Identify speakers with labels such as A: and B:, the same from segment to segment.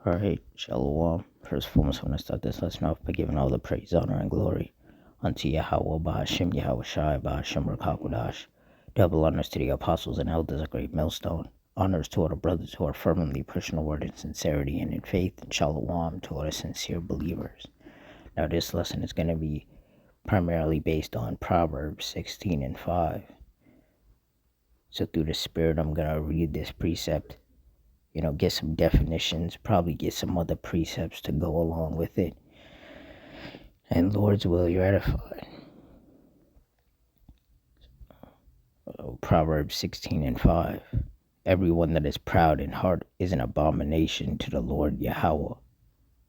A: Alright, Shalom. First and foremost, I want to start this lesson off by giving all the praise, honor, and glory unto Yahweh, Bahashim, Yahweh Shai, Bahashim, Rakakwadash. Double honors to the apostles and elders, a great millstone. Honors to all the brothers who are firmly pushing the word in sincerity and in faith, and Shalom to all the sincere believers. Now, this lesson is going to be primarily based on Proverbs 16 and 5. So, through the Spirit, I'm going to read this precept, get some definitions, probably get some other precepts to go along with it. And Lord's will, you're edified. Proverbs 16 and 5. Everyone that is proud in heart is an abomination to the Lord Yahweh.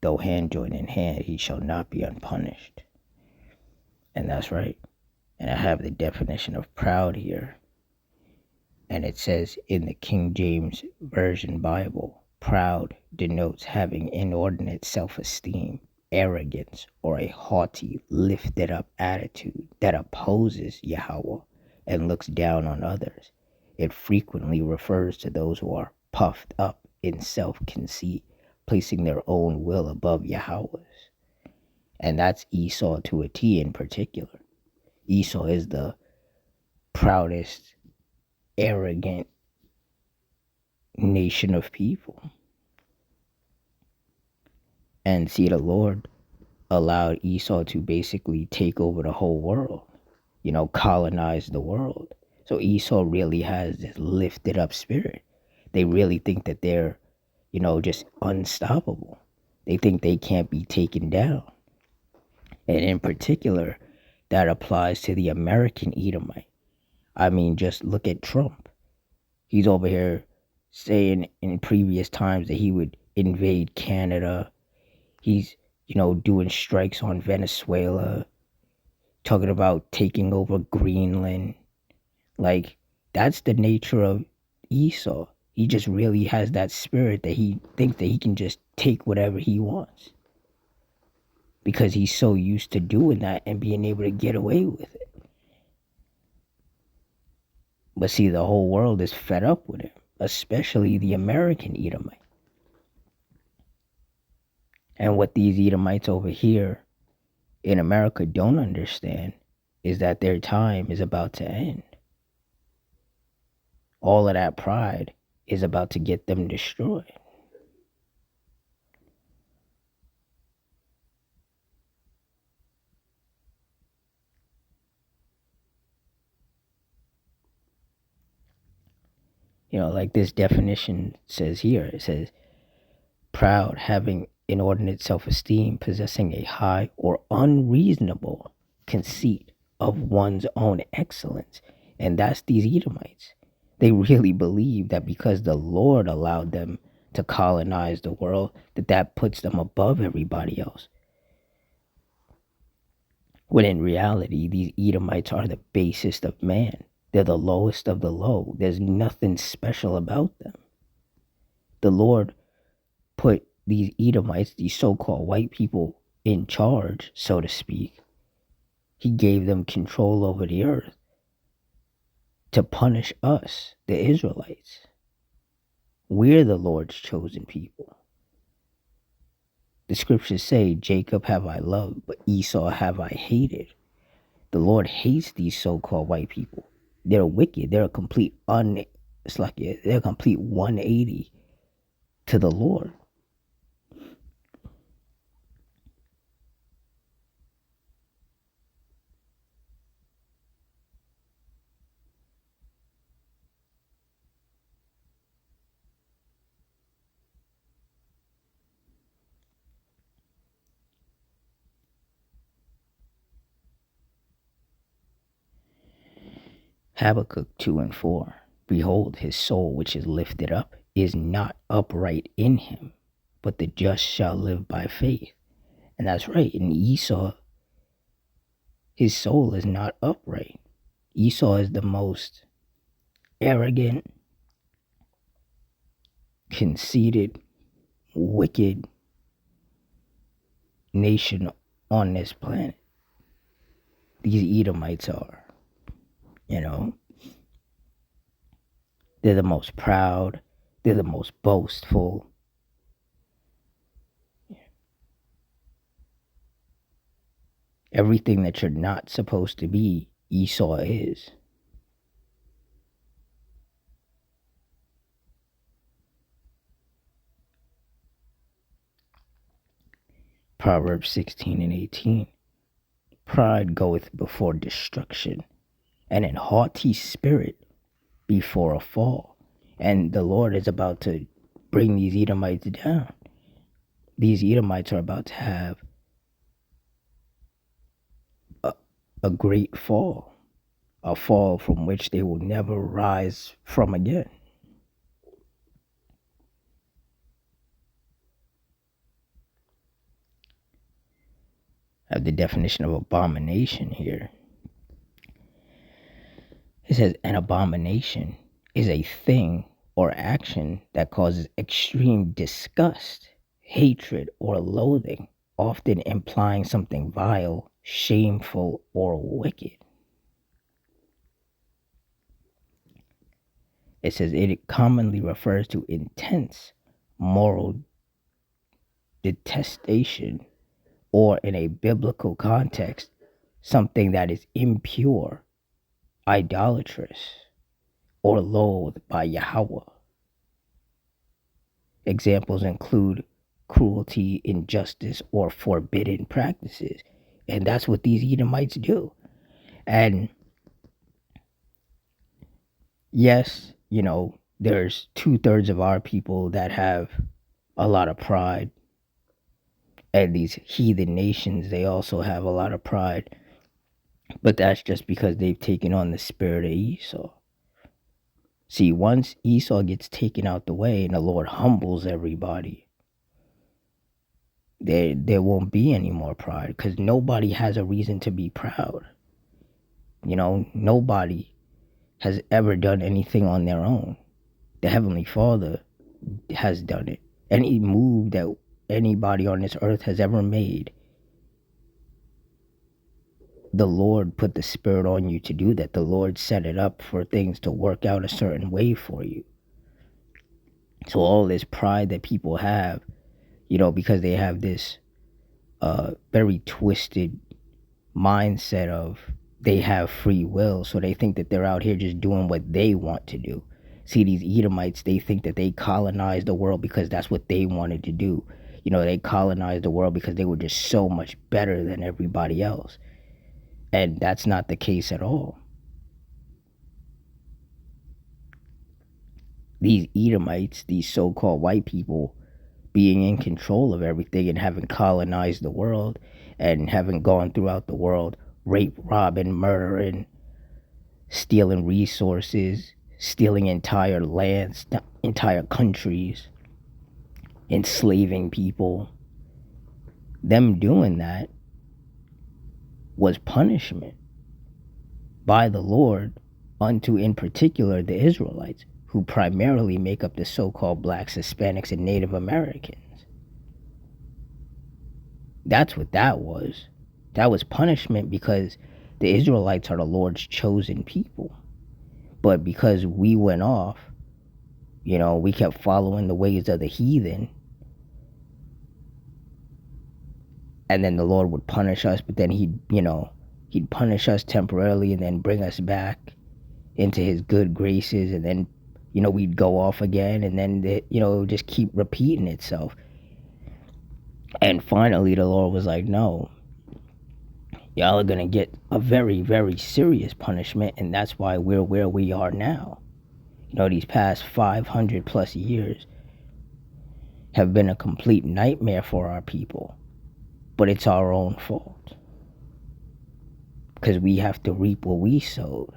A: Though hand join in hand, he shall not be unpunished. And that's right. And I have the definition of proud here. And it says in the King James Version Bible, proud denotes having inordinate self-esteem, arrogance, or a haughty, lifted up attitude that opposes Yahweh and looks down on others. It frequently refers to those who are puffed up in self-conceit, placing their own will above Yahweh's. And that's Esau to a T in particular. Esau is the proudest, arrogant nation of people. And see, the Lord allowed Esau to basically take over the whole world, colonize the world. So Esau really has this lifted up spirit. They really think that they're, just unstoppable. They think they can't be taken down. And in particular, that applies to the American Edomite. I mean, just look at Trump. He's over here saying in previous times that he would invade Canada. He's, doing strikes on Venezuela, talking about taking over Greenland. Like, that's the nature of Esau. He just really has that spirit that he thinks that he can just take whatever he wants. Because he's so used to doing that and being able to get away with it. But see, the whole world is fed up with him, especially the American Edomite. And what these Edomites over here in America don't understand is that their time is about to end. All of that pride is about to get them destroyed. Like this definition says here, it says, proud, having inordinate self-esteem, possessing a high or unreasonable conceit of one's own excellence. And that's these Edomites. They really believe that because the Lord allowed them to colonize the world, that puts them above everybody else. When in reality, these Edomites are the basest of man. They're the lowest of the low. There's nothing special about them. The Lord put these Edomites, these so-called white people, in charge, so to speak. He gave them control over the earth to punish us, the Israelites. We're the Lord's chosen people. The scriptures say, Jacob have I loved, but Esau have I hated. The Lord hates these so-called white people. They're wicked. They're a complete they're a complete 180 to the Lord. Habakkuk 2 and 4. Behold, his soul which is lifted up is not upright in him, but the just shall live by faith. And that's right. In Esau, his soul is not upright. Esau is the most arrogant, conceited, wicked nation on this planet. These Edomites are. They're the most proud. They're the most boastful. Everything that you're not supposed to be, Esau is. Proverbs 16 and 18. Pride goeth before destruction, and an haughty spirit before a fall. And the Lord is about to bring these Edomites down. These Edomites are about to have a great fall, a fall from which they will never rise from again. I have the definition of abomination here. It says an abomination is a thing or action that causes extreme disgust, hatred, or loathing, often implying something vile, shameful, or wicked. It says it commonly refers to intense moral detestation, or in a biblical context, something that is impure, idolatrous, or loathed by Yahweh. Examples include cruelty, injustice, or forbidden practices. And that's what these Edomites do. And yes, there's 2/3 of our people that have a lot of pride. And these heathen nations, they also have a lot of pride. But that's just because they've taken on the spirit of Esau. See, once Esau gets taken out the way and the Lord humbles everybody, there won't be any more pride, because nobody has a reason to be proud. Nobody has ever done anything on their own. The Heavenly Father has done it. Any move that anybody on this earth has ever made, the Lord put the Spirit on you to do that. The Lord set it up for things to work out a certain way for you. So all this pride that people have, because they have this very twisted mindset of they have free will, so they think that they're out here just doing what they want to do. See, these Edomites, they think that they colonized the world because that's what they wanted to do. They colonized the world because they were just so much better than everybody else. And that's not the case at all. These Edomites, these so-called white people, being in control of everything and having colonized the world and having gone throughout the world, rape, robbing, murdering, stealing resources, stealing entire lands, entire countries, enslaving people. Them doing that was punishment by the Lord unto, in particular, the Israelites, who primarily make up the so-called blacks, Hispanics, and Native Americans. That's what that was. That was punishment, because the Israelites are the Lord's chosen people. But because we went off, we kept following the ways of the heathen, and then the Lord would punish us, but then he'd punish us temporarily and then bring us back into his good graces, and then, we'd go off again, and then, it would just keep repeating itself. And finally, the Lord was like, no, y'all are going to get a very, very serious punishment, and that's why we're where we are now. These past 500 plus years have been a complete nightmare for our people, but it's our own fault, because we have to reap what we sowed.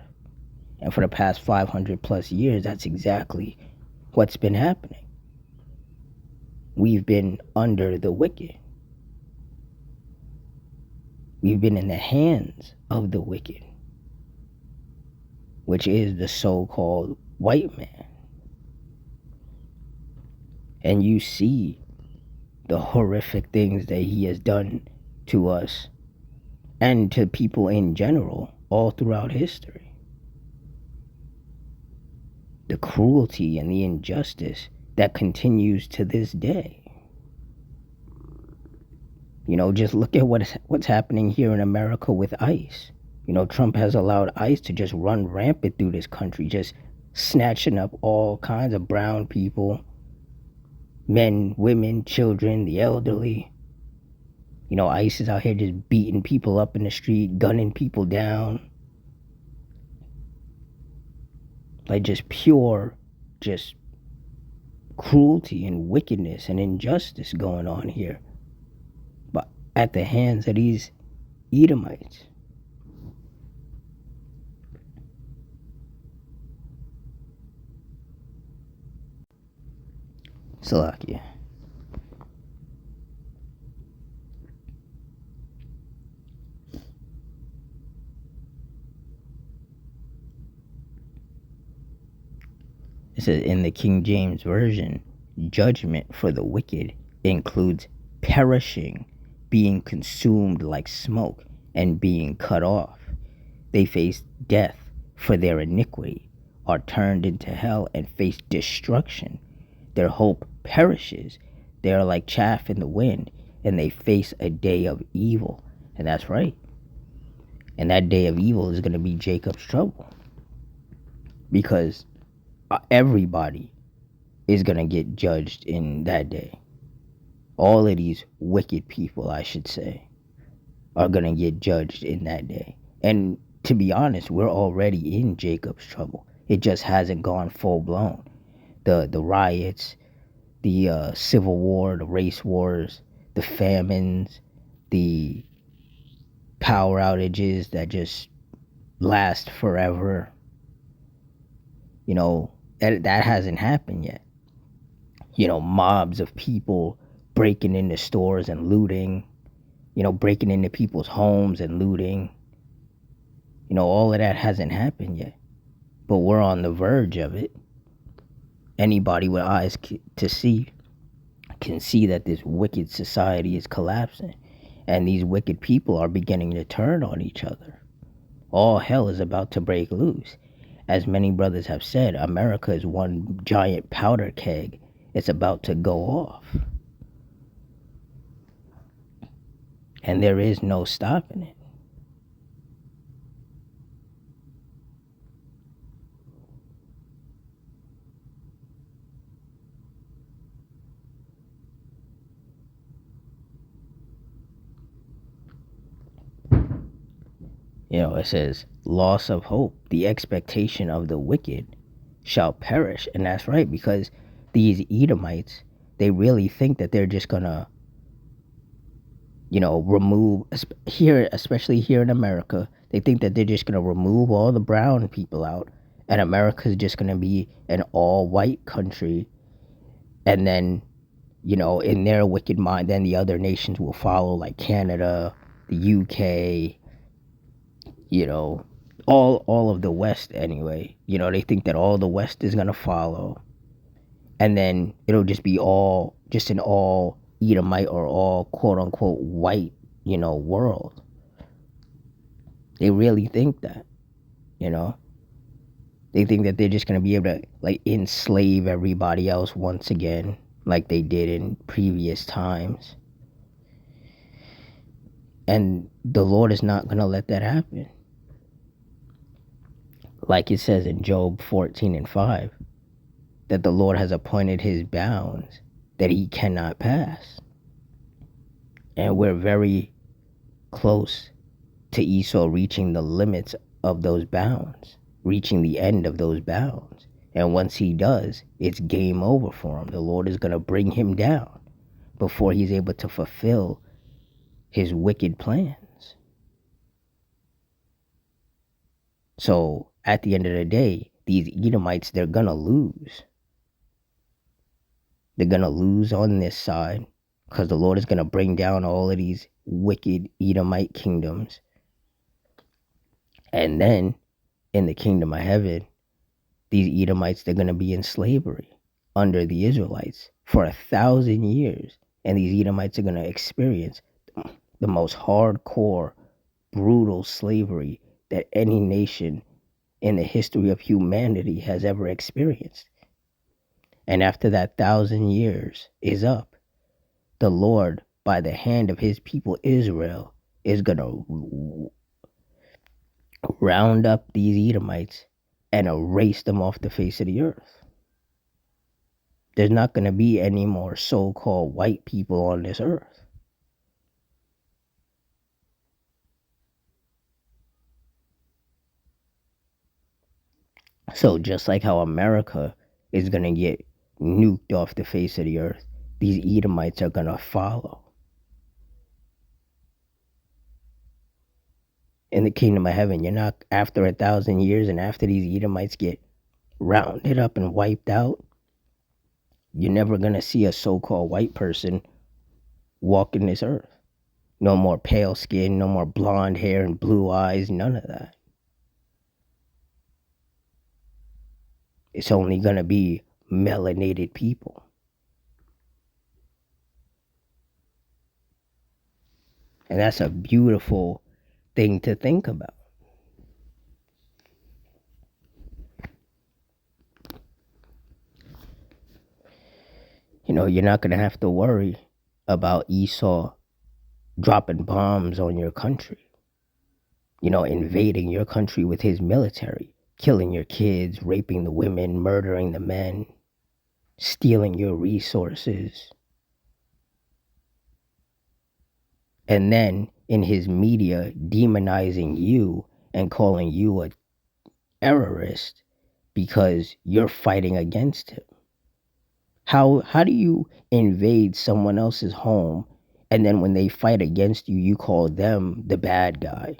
A: And for the past 500 plus years, that's exactly what's been happening. We've been under the wicked. We've been in the hands of the wicked, which is the so-called white man. And you see the horrific things that he has done to us and to people in general all throughout history. The cruelty and the injustice that continues to this day. Just look at what's happening here in America with ICE. Trump has allowed ICE to just run rampant through this country, just snatching up all kinds of brown people, men, women, children, the elderly. ICE is out here just beating people up in the street, gunning people down. Like just pure, just cruelty and wickedness and injustice going on here. But at the hands of these Edomites. Salakia. It says in the King James Version, judgment for the wicked includes perishing, being consumed like smoke, and being cut off. They face death for their iniquity, are turned into hell, and face destruction. Their hope perishes. They are like chaff in the wind, and they face a day of evil. And that's right. And that day of evil is going to be Jacob's trouble. Because everybody is going to get judged in that day. All of these wicked people, I should say, are going to get judged in that day. And to be honest, we're already in Jacob's trouble. It just hasn't gone full blown. The riots, the civil war, the race wars, the famines, the power outages that just last forever. That hasn't happened yet. Mobs of people breaking into stores and looting, breaking into people's homes and looting. All of that hasn't happened yet. But we're on the verge of it. Anybody with eyes to see can see that this wicked society is collapsing. And these wicked people are beginning to turn on each other. All hell is about to break loose. As many brothers have said, America is one giant powder keg. It's about to go off. And there is no stopping it. It says, loss of hope, the expectation of the wicked shall perish. And that's right, because these Edomites, they really think that they're just gonna, remove, here, especially here in America, they think that they're just gonna remove all the brown people out, and America's just gonna be an all-white country. And then, in their wicked mind, then the other nations will follow, like Canada, the UK, all of the West anyway. They think that all the West is gonna follow, and then it'll just be just an all Edomite or all quote unquote white, world. They really think that, they think that they're just gonna be able to like enslave everybody else once again, like they did in previous times. And the Lord is not gonna let that happen. Like it says in Job 14:5, that the Lord has appointed his bounds that he cannot pass. And we're very close to Esau reaching the limits of those bounds, reaching the end of those bounds. And once he does, it's game over for him. The Lord is going to bring him down before he's able to fulfill his wicked plans. So at the end of the day, these Edomites, they're going to lose. They're going to lose on this side because the Lord is going to bring down all of these wicked Edomite kingdoms. And then in the kingdom of heaven, these Edomites, they're going to be in slavery under the Israelites for 1,000 years. And these Edomites are going to experience the most hardcore, brutal slavery that any nation in the history of humanity has ever experienced. And after that 1,000 years is up, the Lord by the hand of his people Israel is going to round up these Edomites and erase them off the face of the earth. There's not going to be any more so-called white people on this earth. So just like how America is going to get nuked off the face of the earth, these Edomites are going to follow. In the kingdom of heaven, you're not, after 1,000 years and after these Edomites get rounded up and wiped out, you're never going to see a so-called white person walking this earth. No more pale skin, no more blonde hair and blue eyes, none of that. It's only going to be melanated people. And that's a beautiful thing to think about. You know, you're not going to have to worry about Esau dropping bombs on your country. You know, invading your country with his military, killing your kids, raping the women, murdering the men, stealing your resources. And then in his media demonizing you and calling you a terrorist because you're fighting against him. How do you invade someone else's home and then when they fight against you, you call them the bad guy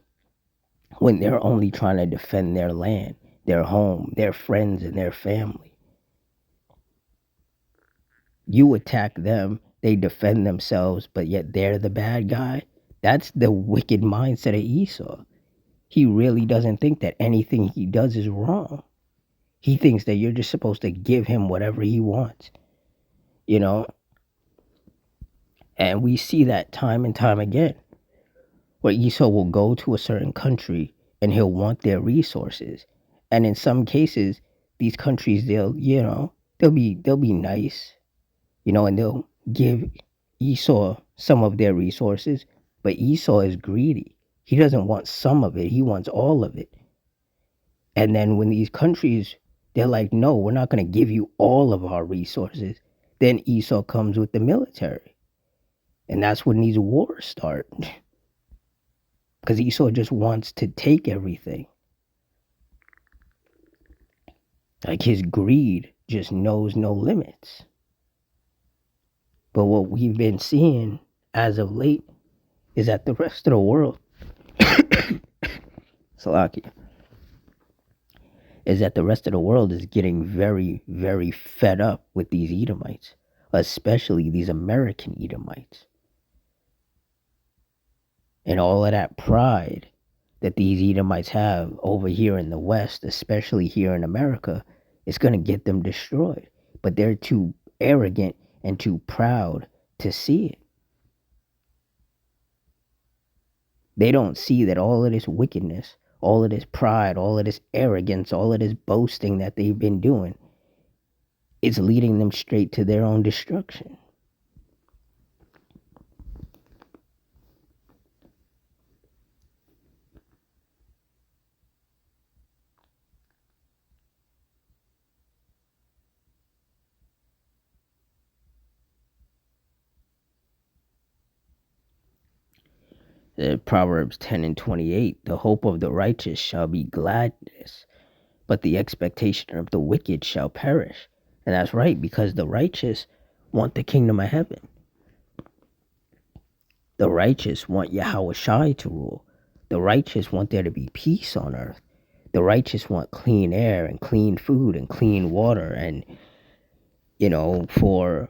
A: when they're only trying to defend their land, their home, their friends, and their family? You attack them, they defend themselves, but yet they're the bad guy? That's the wicked mindset of Esau. He really doesn't think that anything he does is wrong. He thinks that you're just supposed to give him whatever he wants, you know? And we see that time and time again, where Esau will go to a certain country and he'll want their resources. And in some cases, these countries, they'll be nice, and they'll give Esau some of their resources, but Esau is greedy. He doesn't want some of it, he wants all of it. And then when these countries, they're like, no, we're not going to give you all of our resources, then Esau comes with the military. And that's when these wars start. Because Esau just wants to take everything. Like, his greed just knows no limits. But what we've been seeing as of late is that the rest of the world, Salakia, is that the rest of the world is getting very, very fed up with these Edomites, especially these American Edomites. And all of that pride that these Edomites have over here in the West, especially here in America, is going to get them destroyed. But they're too arrogant and too proud to see it. They don't see that all of this wickedness, all of this pride, all of this arrogance, all of this boasting that they've been doing is leading them straight to their own destruction. Proverbs 10 and 28, the hope of the righteous shall be gladness, but the expectation of the wicked shall perish. And that's right, because the righteous want the kingdom of heaven. The righteous want Yahweh Shai to rule. The righteous want there to be peace on earth. The righteous want clean air and clean food and clean water and, for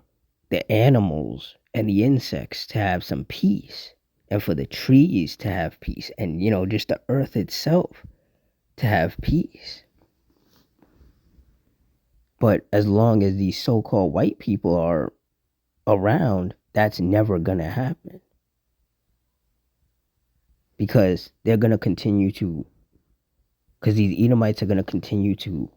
A: the animals and the insects to have some peace, and for the trees to have peace, and, just the earth itself to have peace. But as long as these so-called white people are around, that's never going to happen. Because they're going to continue to, because these Edomites are going to continue to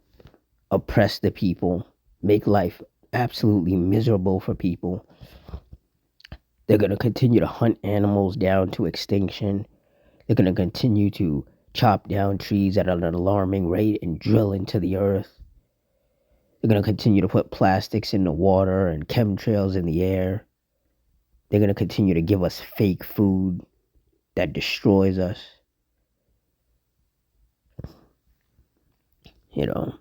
A: oppress the people, make life absolutely miserable for people. They're going to continue to hunt animals down to extinction. They're going to continue to chop down trees at an alarming rate and drill into the earth. They're going to continue to put plastics in the water and chemtrails in the air. They're going to continue to give us fake food that destroys us. You know,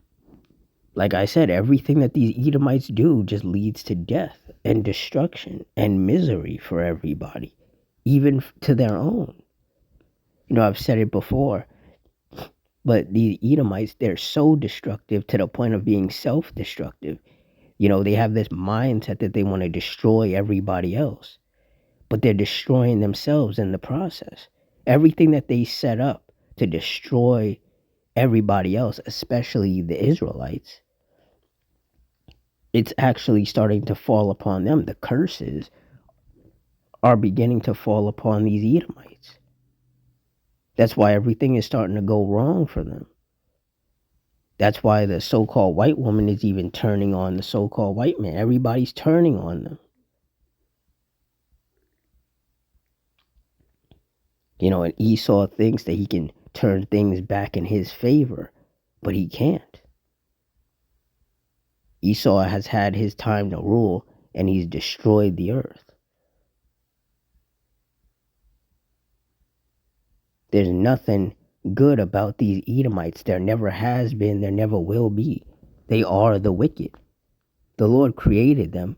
A: like I said, everything that these Edomites do just leads to death and destruction and misery for everybody, even to their own. You know, I've said it before, but these Edomites, they're so destructive to the point of being self-destructive. You know, they have this mindset that they want to destroy everybody else, but they're destroying themselves in the process. Everything that they set up to destroy everybody else, especially the Israelites, it's actually starting to fall upon them. The curses are beginning to fall upon these Edomites. That's why everything is starting to go wrong for them. That's why the so-called white woman is even turning on the so-called white man. Everybody's turning on them. You know, and Esau thinks that he can turn things back in his favor, but he can't. Esau has had his time to rule, and he's destroyed the earth. There's nothing good about these Edomites. There never has been, there never will be. They are the wicked. The Lord created them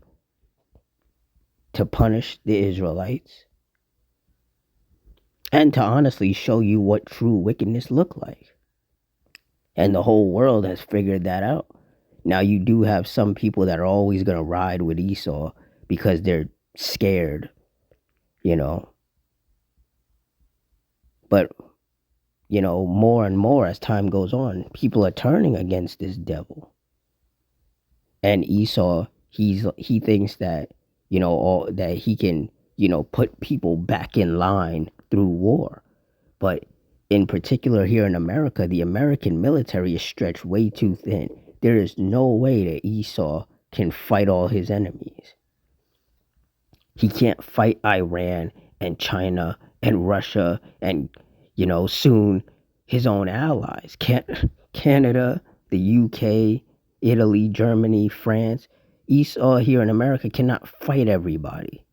A: to punish the Israelites and to honestly show you what true wickedness looked like. And the whole world has figured that out. Now, you do have some people that are always going to ride with Esau because they're scared, you know. But, you know, more and more as time goes on, people are turning against this devil. And Esau, he thinks that, you know, that he can, you know, put people back in line through war. But in particular here in America, the American military is stretched way too thin. There is no way that Esau can fight all his enemies. He can't fight Iran and China and Russia and, you know, soon his own allies. Canada, the UK, Italy, Germany, France. Esau here in America cannot fight everybody.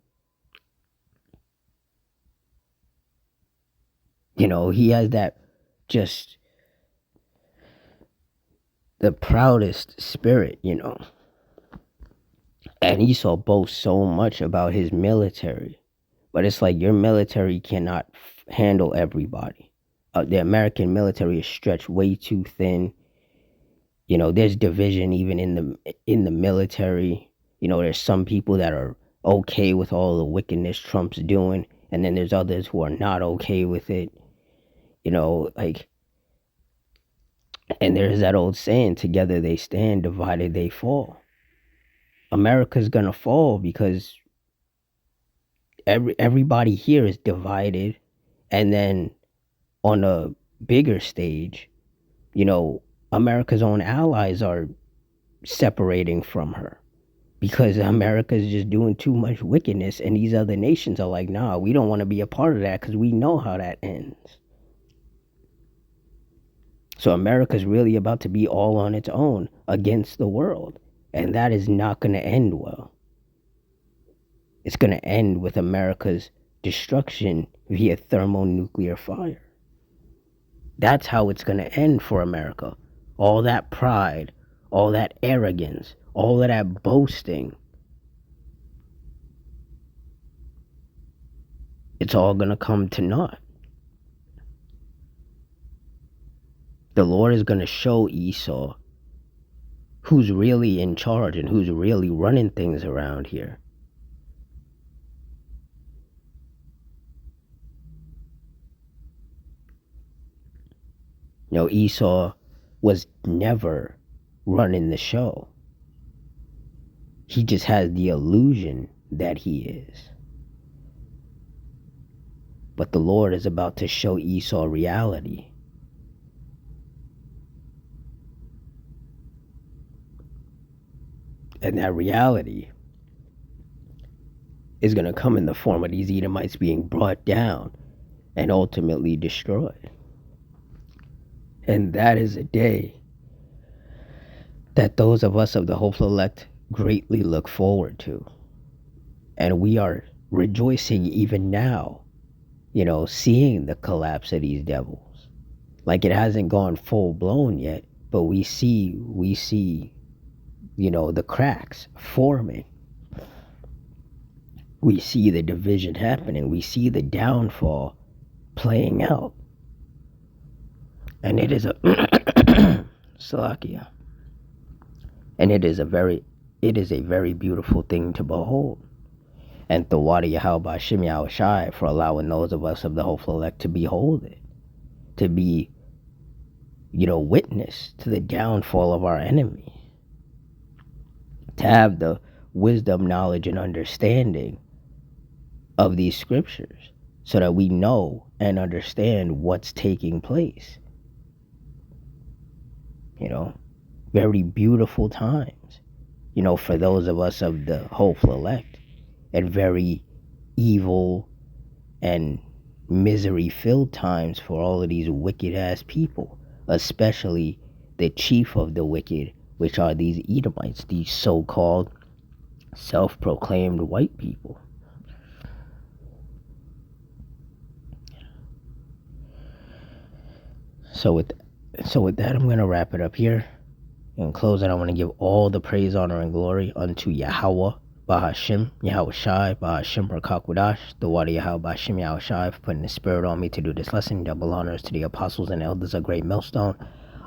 A: You know, he has that just the proudest spirit, you know. And Esau boasts so much about his military. But it's like your military cannot handle everybody. The American military is stretched way too thin. You know, there's division even in the military. You know, there's some people that are okay with all the wickedness Trump's doing, and then there's others who are not okay with it. You know, like, and there's that old saying, together they stand, divided they fall. America's gonna fall because everybody here is divided, and then on a bigger stage, you know, America's own allies are separating from her because America's just doing too much wickedness, and these other nations are like, nah, we don't want to be a part of that because we know how that ends. So America's really about to be all on its own against the world, and that is not going to end well. It's going to end with America's destruction via thermonuclear fire. That's how it's going to end for America. All that pride, all that arrogance, all of that boasting, it's all going to come to naught. The Lord is going to show Esau who's really in charge and who's really running things around here. You know, Esau was never running the show. He just has the illusion that he is. But the Lord is about to show Esau reality. And that reality is going to come in the form of these Edomites being brought down and ultimately destroyed. And that is a day that those of us of the hopeful elect greatly look forward to. And we are rejoicing even now, seeing the collapse of these devils. Like, it hasn't gone full blown yet, but we see, the cracks forming. We see the division happening. We see the downfall playing out. And it is a Salakia. And it is a very beautiful thing to behold. And Thawada Yahweh Shem Shai for allowing those of us of the hopeful elect to behold it. To be, witness to the downfall of our enemy. To have the wisdom, knowledge, and understanding of these scriptures so that we know and understand what's taking place. Very beautiful times, for those of us of the hopeful elect, and very evil and misery-filled times for all of these wicked-ass people, especially the chief of the wicked, which are these Edomites, these so-called self-proclaimed white people. So with that, I'm going to wrap it up here. In closing, I want to give all the praise, honor, and glory unto Yahweh, Bahashim, Yahweh Shai, Bahashim, Barakakwadash, the water Yahweh, Bahashim, Yahweh Shai, for putting the spirit on me to do this lesson. Double honors to the apostles and elders of Great Millstone.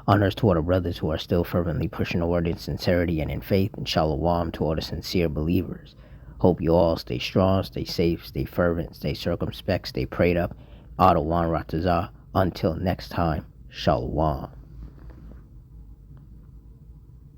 A: Honors to all the brothers who are still fervently pushing the word in sincerity and in faith. And shalom to all the sincere believers. Hope you all stay strong, stay safe, stay fervent, stay circumspect, stay prayed up. Adawan Ratazah. Until next time, shalom.